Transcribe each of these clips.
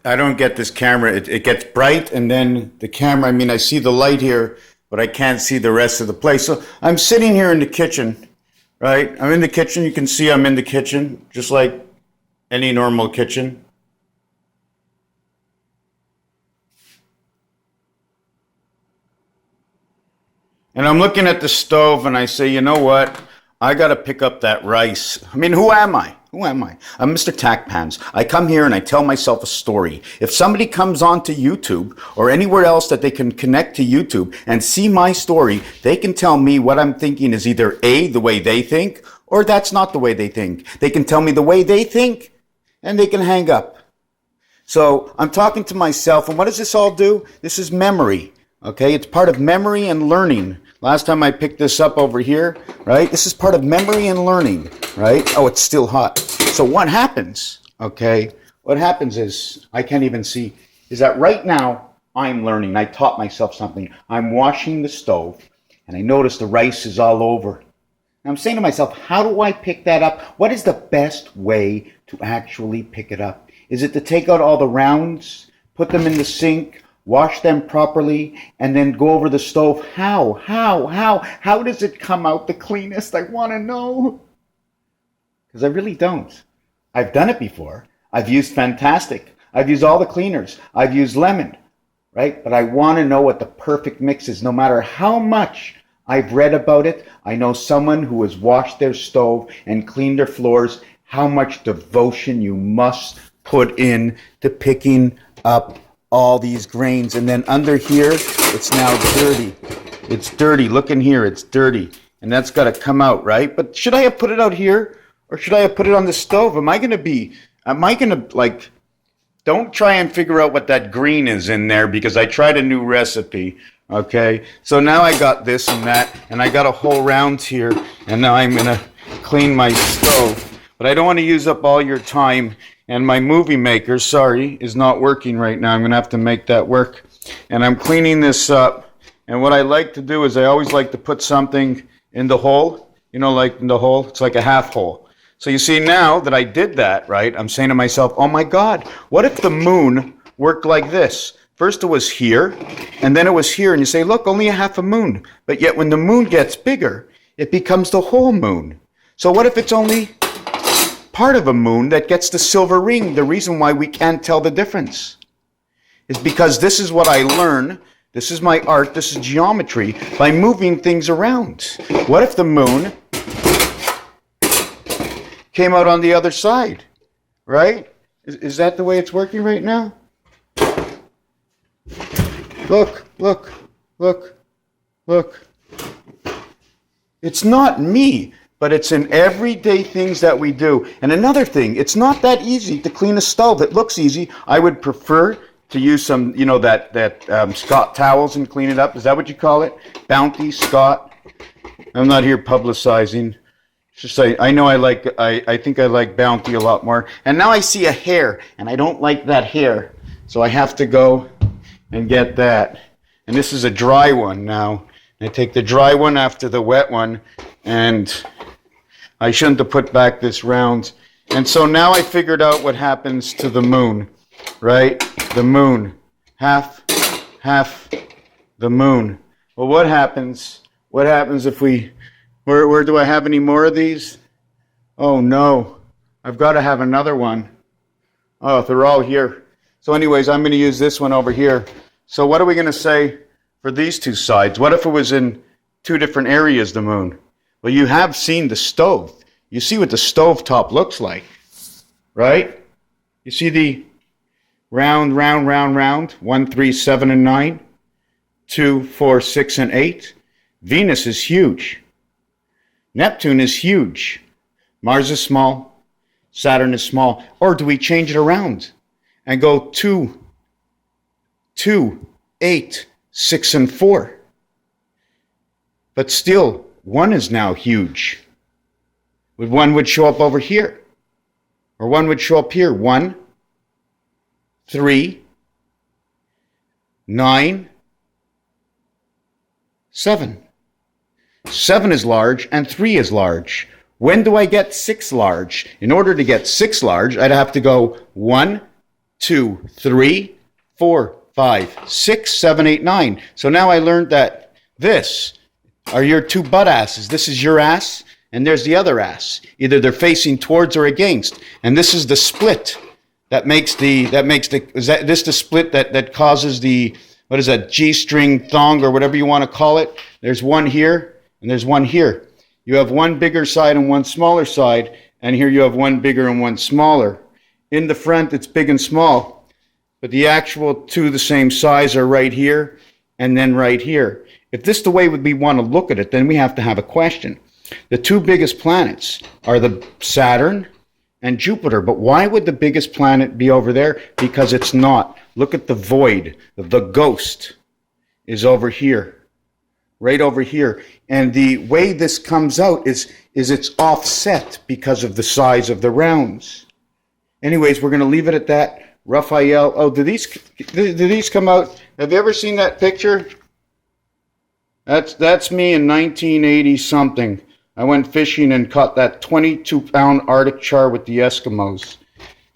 I don't get this camera. It gets bright, and then the camera, I mean, I see the light here, but I can't see the rest of the place. So I'm sitting here in the kitchen, right? I'm in the kitchen. You can see I'm in the kitchen, just like any normal kitchen. And I'm looking at the stove and I say, you know what? I got to pick up that rice. I mean, who am I? Who am I? I'm Mr. Tackpans. I come here and I tell myself a story. If somebody comes onto YouTube or anywhere else that they can connect to YouTube and see my story, they can tell me what I'm thinking is either A, the way they think, or that's not the way they think. They can tell me the way they think and they can hang up. So I'm talking to myself, and what does this all do? This is memory. Okay, it's part of memory and learning. Last time I picked this up over here, right? This is part of memory and learning, right? Oh, it's still hot. So what happens, okay? What happens is, I can't even see, is that right now I'm learning. I taught myself something. I'm washing the stove and I notice the rice is all over. And I'm saying to myself, how do I pick that up? What is the best way to actually pick it up? Is it to take out all the rounds, put them in the sink, wash them properly, and then go over the stove? How does it come out the cleanest? I want to know. Because I really don't. I've done it before. I've used Fantastic. I've used all the cleaners. I've used lemon, right? But I want to know what the perfect mix is. No matter how much I've read about it, I know someone who has washed their stove and cleaned their floors, how much devotion you must put in to picking up all these grains. And then under here, it's now dirty. It's dirty. Look in here, it's dirty. And that's got to come out, right? But should I have put it out here? Or should I have put it on the stove? Am I going to like, don't try and figure out what that green is in there, because I tried a new recipe, okay? So now I got this and that, and I got a whole round here, and now I'm going to clean my stove. But I don't want to use up all your time. And my movie maker, sorry, is not working right now. I'm going to have to make that work. And I'm cleaning this up. And what I like to do is I always like to put something in the hole. You know, like in the hole. It's like a half hole. So you see, now that I did that, right, I'm saying to myself, oh my God, what if the moon worked like this? First it was here, and then it was here. And you say, look, only a half a moon. But yet when the moon gets bigger, it becomes the whole moon. So what if it's only part of a moon that gets the silver ring? The reason why we can't tell the difference is because this is what I learn. This is my art. This is geometry, by moving things around. What if the moon came out on the other side, right? Is that the way it's working right now? Look, look, look, look. It's not me, but it's in everyday things that we do. And another thing, it's not that easy to clean a stove. It looks easy. I would prefer to use some, you know, that Scott towels and clean it up. Is that what you call it? Bounty, Scott. I'm not here publicizing. Just say, I know I think I like Bounty a lot more. And now I see a hair, and I don't like that hair. So I have to go and get that. And this is a dry one now. I take the dry one after the wet one, and I shouldn't have put back this round. And so now I figured out what happens to the moon, right? The moon. Half the moon. Well, what happens? What happens if we... Where do I have any more of these? Oh, no. I've got to have another one. Oh, they're all here. So anyways, I'm going to use this one over here. So what are we going to say for these two sides? What if it was in two different areas, the moon? Well, you have seen the stove. You see what the stove top looks like, right? You see the round, 1, 3, 7, and 9, 2, 4, 6, and 8. Venus is huge. Neptune is huge. Mars is small. Saturn is small. Or do we change it around and go 2, 8, 6, and 4? But still, 1 is now huge. One would show up over here. Or 1 would show up here. 1, 3, 9, 7. 7 is large and 3 is large. When do I get 6 large? In order to get 6 large, I'd have to go 1, 2, 3, 4, 5, 6, 7, 8, 9. So now I learned that this are your two butt asses. This is your ass, and there's the other ass. Either they're facing towards or against. And this is the split that makes this the split that causes the, what is that, G-string thong or whatever you want to call it. There's one here, and there's one here. You have one bigger side and one smaller side, and here you have one bigger and one smaller. In the front, it's big and small, but the actual two the same size are right here and then right here. If this is the way we want to look at it, then we have to have a question. The two biggest planets are the Saturn and Jupiter, but why would the biggest planet be over there? Because it's not. Look at the void. The ghost is over here, right over here. And the way this comes out is it's offset because of the size of the rounds. Anyways, we're going to leave it at that. Raphael, oh, do these come out? Have you ever seen that picture? That's me in 1980 something. I went fishing and caught that 22-pound Arctic char with the Eskimos.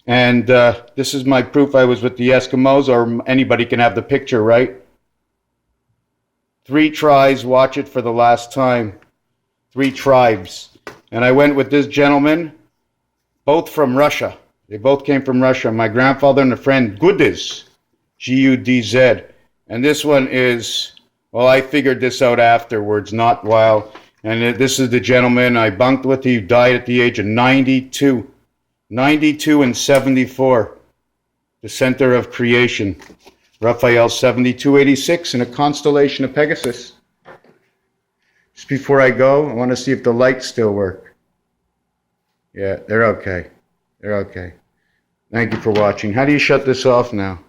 And this is my proof I was with the Eskimos, or anybody can have the picture, right? 3 tries, watch it for the last time. 3 tribes. And I went with this gentleman, both from Russia. They both came from Russia. My grandfather and a friend, Gudz, G-U-D-Z. And this one is, well, I figured this out afterwards, not while. And this is the gentleman I bunked with. He died at the age of 92. 92 and 74. The center of creation. Raphael 7286 in a constellation of Pegasus. Just before I go, I want to see if the lights still work. Yeah, they're okay. They're okay. Thank you for watching. How do you shut this off now?